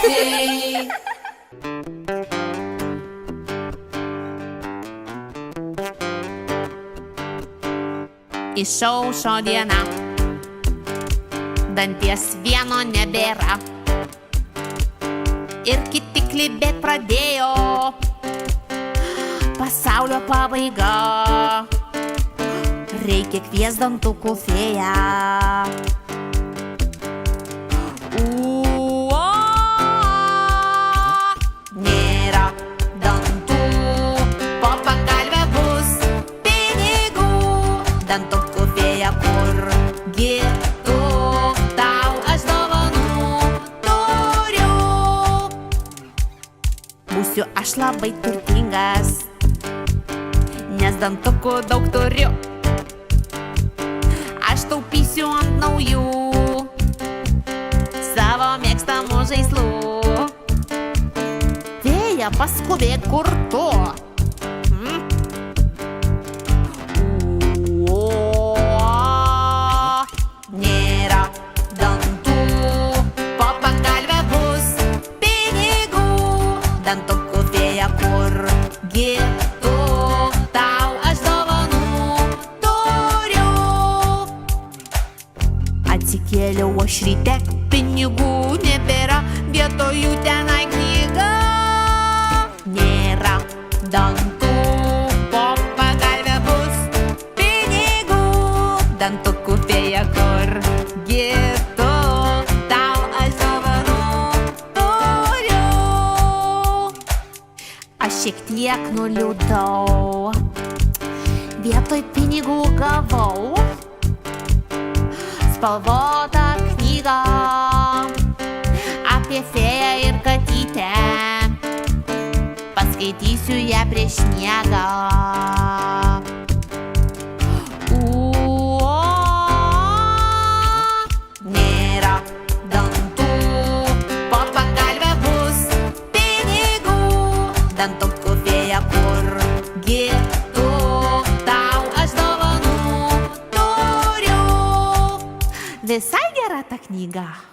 metai. Išaušo diena, danties vieno nebėra. Ir kiti klibėt pradėjo, pasaulio pabaiga. Reikia kviest dantukų fėją. Nėra dantų, po pagalve bus pinigų. Dantukų fėja, kurgi tu, tau aš dovanų turiu. Būsiu aš labai turtingas, nes dantukų daug turiu. Aš taupysiu ant naujų savo mėgstamų žaislų. Fėja, paskubėk, kur tu? Nėra dantų, po pagalve bus pinigų. Dantukų fėja, kurgi tu, tau aš dovanų turiu. Atsikėliau aš ryte, pinigų nebėra, vietoj jų tenai knyga. Nėra dantų, po pagalve bus pinigų. Dantukų fėja, kurgi tu, tau aš dovanų turiu. Aš šiek tiek nuliūdau, vietoj pinigų gavau spalvotą knygą apie fėją ir katytę. Paskaitysiu ją prieš sniegą. Nėra dantų, po pagalve bus pinigų. Dantukų fėja, kurgi tu, tau aš dovanų turiu. Visai gera ta knyga.